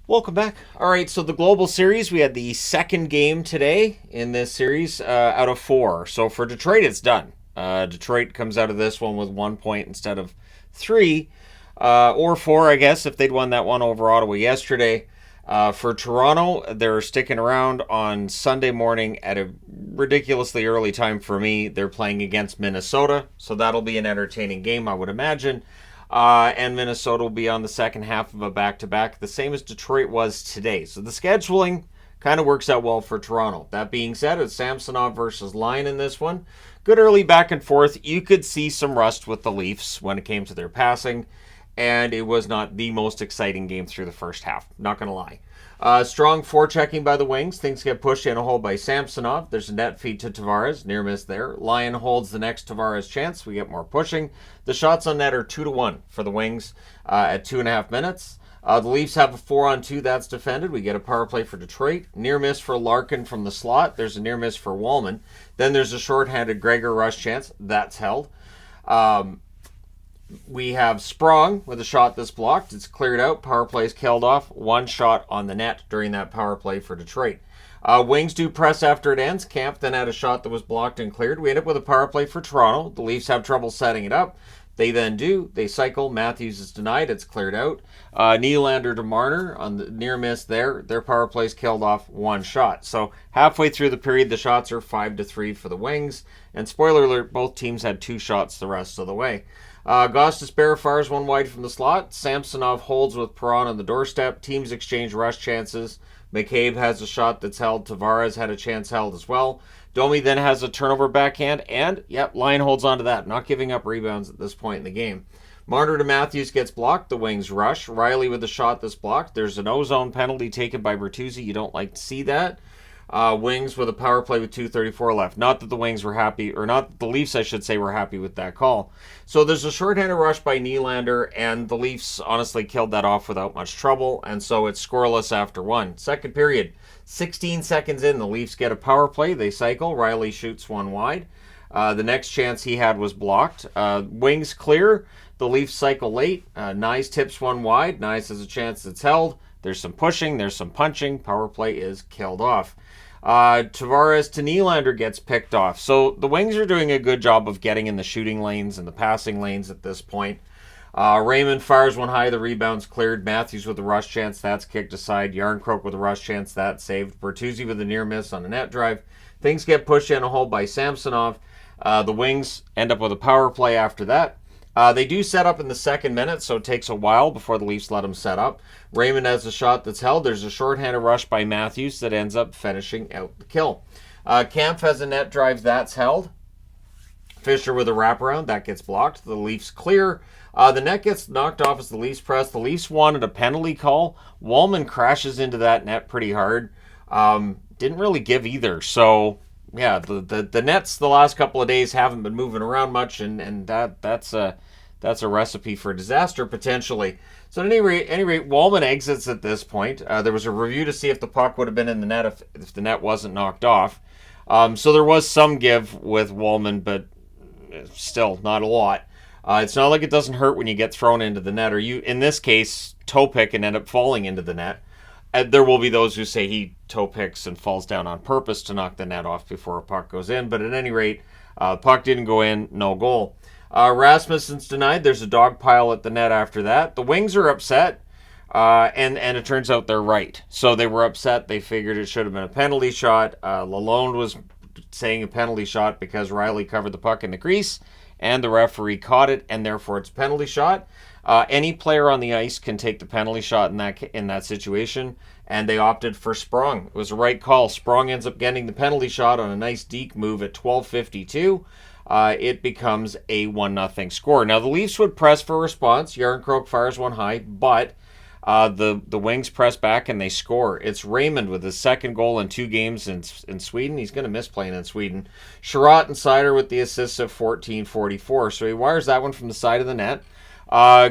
Welcome back. All right, so the global series, we had the second game today in this series out of four. So for Detroit, it's done. Detroit comes out of this one with 1 point instead of three, or four, I guess, if they'd won that one over Ottawa yesterday. For Toronto, they're sticking around on Sunday morning at a ridiculously early time for me. They're playing against Minnesota, so that'll be an entertaining game, I would imagine. And Minnesota will be on the second half of a back-to-back, the same as Detroit was today. So the scheduling kind of works out well for Toronto. That being said, it's Samsonov versus Line in this one. Good early back and forth. You could see some rust with the Leafs when it came to their passing, and it was not the most exciting game through the first half. Not going to lie. Strong forechecking by the Wings. Things get pushed in a hole by Samsonov. There's a net feed to Tavares. Near miss there. Lyon holds the next Tavares chance. We get more pushing. The shots on net are 2-1 for the Wings at 2.5 minutes. The Leafs have a 4-on-2 that's defended. We get a power play for Detroit. Near miss for Larkin from the slot. There's a near miss for Wallman. Then there's a shorthanded Gregor rush chance. That's held. We have Sprong with a shot that's blocked. It's cleared out. Power play is killed off. One shot on the net during that power play for Detroit. Wings do press after it ends. Camp then had a shot that was blocked and cleared. We end up with a power play for Toronto. The Leafs have trouble setting it up. They then do. They cycle. Matthews is denied. It's cleared out. Nylander to Marner on the near miss there. Their power play's killed off. One shot. So halfway through the period, the shots are 5-3 for the Wings. And spoiler alert, both teams had two shots the rest of the way. Gostisbehere fires one wide from the slot. Samsonov holds with Perron on the doorstep. Teams exchange rush chances. McCabe has a shot that's held. Tavares had a chance held as well. Domi then has a turnover backhand, and, Lyon holds on to that, not giving up rebounds at this point in the game. Marner to Matthews gets blocked. The Wings rush. Riley with a shot that's blocked. There's an ozone penalty taken by Bertuzzi. You don't like to see that. Wings with a power play with 2:34 left. Not that the Wings were happy, or not that the Leafs, I should say, were happy with that call. So there's a shorthanded rush by Nylander, and the Leafs honestly killed that off without much trouble, and so it's scoreless after one. Second period, 16 seconds in, the Leafs get a power play. They cycle. Riley shoots one wide. The next chance he had was blocked. Wings clear. The Leafs cycle late. Nyes tips one wide. Nyes has a chance that's held. There's some pushing. There's some punching. Power play is killed off. Tavares to Nylander gets picked off. So the Wings are doing a good job of getting in the shooting lanes and the passing lanes at this point. Raymond fires one high. The rebound's cleared. Matthews with a rush chance. That's kicked aside. Yarncroke with a rush chance. That's saved. Bertuzzi with a near miss on a net drive. Things get pushed in a hole by Samsonov. The Wings end up with a power play after that. They do set up in the second minute, so it takes a while before the Leafs let them set up. Raymond has a shot that's held. There's a shorthanded rush by Matthews that ends up finishing out the kill. Kampf has a net drive that's held. Fisher with a wraparound. That gets blocked. The Leafs clear. The net gets knocked off as the Leafs press. The Leafs wanted a penalty call. Wallman crashes into that net pretty hard. Didn't really give either. So, yeah, the nets the last couple of days haven't been moving around much, and that's a recipe for disaster potentially. So at any rate, Wallman exits at this point. There was a review to see if the puck would have been in the net if the net wasn't knocked off. So there was some give with Wallman, but still not a lot. It's not like it doesn't hurt when you get thrown into the net, or you, in this case, toe pick and end up falling into the net. There will be those who say he toe picks and falls down on purpose to knock the net off before a puck goes in. But at any rate, puck didn't go in, no goal. Rasmussen's denied. There's a dog pile at the net after that. The Wings are upset, and it turns out they're right. So they were upset. They figured it should have been a penalty shot. Lalonde was saying a penalty shot because Riley covered the puck in the crease, and the referee caught it, and therefore it's a penalty shot. Any player on the ice can take the penalty shot in that situation, and they opted for Sprong. It was a right call. Sprong ends up getting the penalty shot on a nice deke move at 12:52. It becomes a 1-0 score. Now the Leafs would press for a response. Yarncroke fires one high, but the Wings press back and they score. It's Raymond with his second goal in 2 games in Sweden. He's going to miss playing in Sweden. Sherratt and Seider with the assists of 14:44. So he wires that one from the side of the net.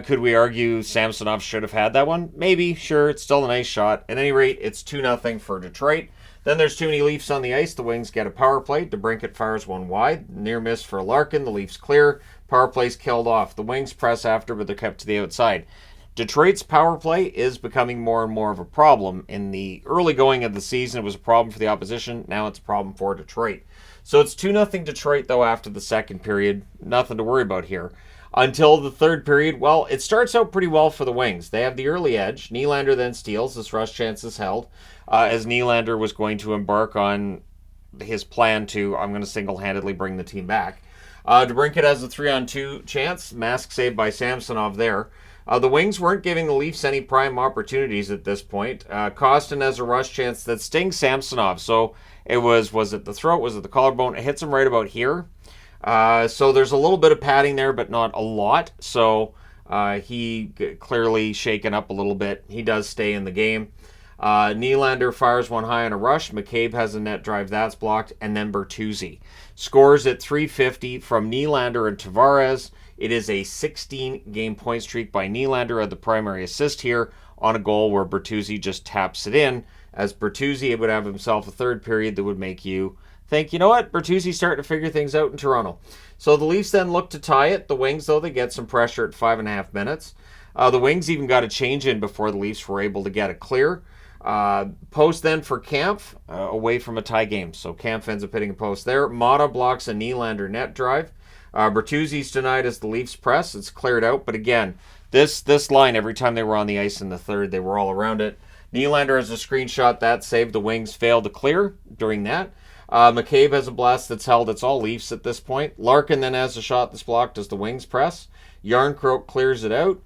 Could we argue Samsonov should have had that one? Maybe, sure. It's still a nice shot. At any rate, it's 2-0 for Detroit. Then there's too many Leafs on the ice. The Wings get a power play. DeBrincat fires one wide. Near miss for Larkin. The Leafs clear. Power play's killed off. The Wings press after, but they're kept to the outside. Detroit's power play is becoming more and more of a problem. In the early going of the season, it was a problem for the opposition. Now it's a problem for Detroit. So it's 2-0 Detroit, though, after the second period. Nothing to worry about here. Until the third period, well, it starts out pretty well for the Wings. They have the early edge. Nylander then steals. This rush chance is held as Nylander was going to embark on his plan to, I'm going to single-handedly bring the team back. DeBrincat has a 3-on-2 chance. Mask saved by Samsonov there. The Wings weren't giving the Leafs any prime opportunities at this point. Kostin has a rush chance that stings Samsonov. So it was it the throat? Was it the collarbone? It hits him right about here. So there's a little bit of padding there, but not a lot. So he clearly shaken up a little bit. He does stay in the game. Nylander fires one high on a rush. McCabe has a net drive that's blocked. And then Bertuzzi scores at 3:50 from Nylander and Tavares. It is a 16-game point streak by Nylander at the primary assist here on a goal where Bertuzzi just taps it in, as Bertuzzi would have himself a third period that would make you think, you know what, Bertuzzi's starting to figure things out in Toronto. So the Leafs then look to tie it. The Wings, though, they get some pressure at 5.5 minutes. The Wings even got a change in before the Leafs were able to get it clear. Post then for Kampf, away from a tie game. So Kampf ends up hitting a post there. Mata blocks a Nylander net drive. Bertuzzi's denied as the Leafs press. It's cleared out. But again, this line, every time they were on the ice in the third, they were all around it. Nylander has a screenshot that saved. The Wings failed to clear during that. McCabe has a blast that's held. It's all Leafs at this point. Larkin then has a shot that's blocked as the Wings press. Yarncroke clears it out.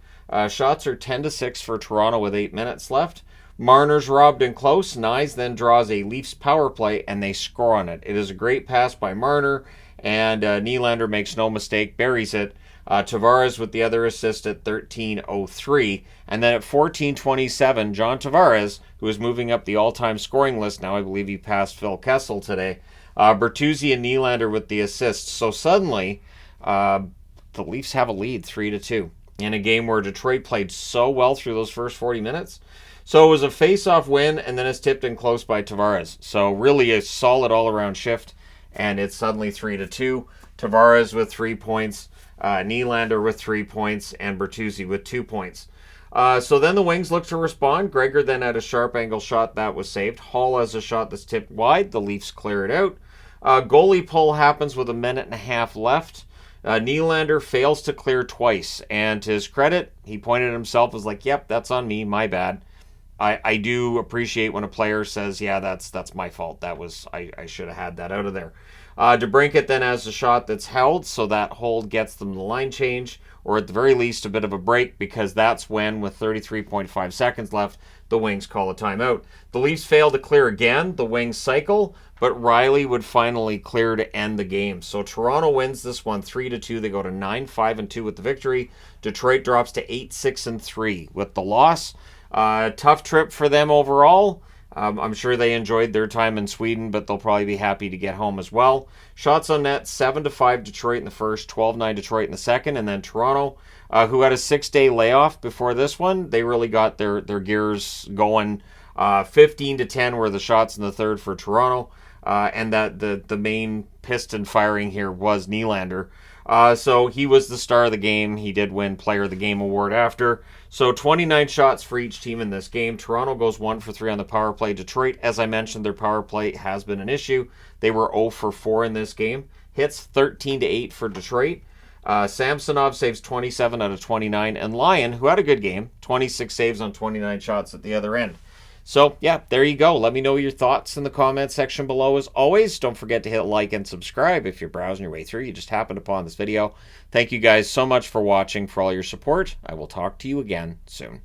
Shots are 10-6 for Toronto with 8 minutes left. Marner's robbed in close. Nyes then draws a Leafs power play, and they score on it. It is a great pass by Marner, and Nylander makes no mistake, buries it. Tavares with the other assist at 13:03. And then at 14:27, John Tavares, who is moving up the all-time scoring list now, I believe he passed Phil Kessel today, Bertuzzi and Nylander with the assists. So suddenly, the Leafs have a lead, 3-2, in a game where Detroit played so well through those first 40 minutes. So it was a face-off win, and then it's tipped in close by Tavares. So really a solid all-around shift, and it's suddenly 3-2. Tavares with 3 points, Nylander with 3 points, and Bertuzzi with 2 points. So then the Wings look to respond. Gregor then had a sharp angle shot that was saved. Hall has a shot that's tipped wide. The Leafs clear it out. Goalie pull happens with 1.5 minutes left. Nylander fails to clear twice, and to his credit, he pointed at himself, was like, yep, that's on me, my bad. I do appreciate when a player says, yeah, that's my fault. I should have had that out of there. DeBrincat then has a shot that's held, so that hold gets them the line change, or at the very least a bit of a break, because that's when, with 33.5 seconds left, the Wings call a timeout. The Leafs fail to clear again. The Wings cycle, but Riley would finally clear to end the game. So Toronto wins this one 3-2. They go to 9-5-2 with the victory. Detroit drops to 8-6-3 with the loss. Tough trip for them overall. I'm sure they enjoyed their time in Sweden, but they'll probably be happy to get home as well. Shots on net, 7-5 Detroit in the first, 12-9 Detroit in the second, and then Toronto, who had a 6-day layoff before this one, they really got their gears going. 15-10 were the shots in the third for Toronto, and that the main piston firing here was Nylander. So he was the star of the game. He did win Player of the Game award after. So 29 shots for each team in this game. Toronto goes 1 for 3 on the power play. Detroit, as I mentioned, their power play has been an issue. They were 0 for 4 in this game. Hits 13-8 for Detroit. Samsonov saves 27 out of 29. And Lyon, who had a good game, 26 saves on 29 shots at the other end. So, yeah, there you go. Let me know your thoughts in the comment section below. As always, don't forget to hit like and subscribe if you're browsing your way through. You just happened upon this video. Thank you guys so much for watching, for all your support. I will talk to you again soon.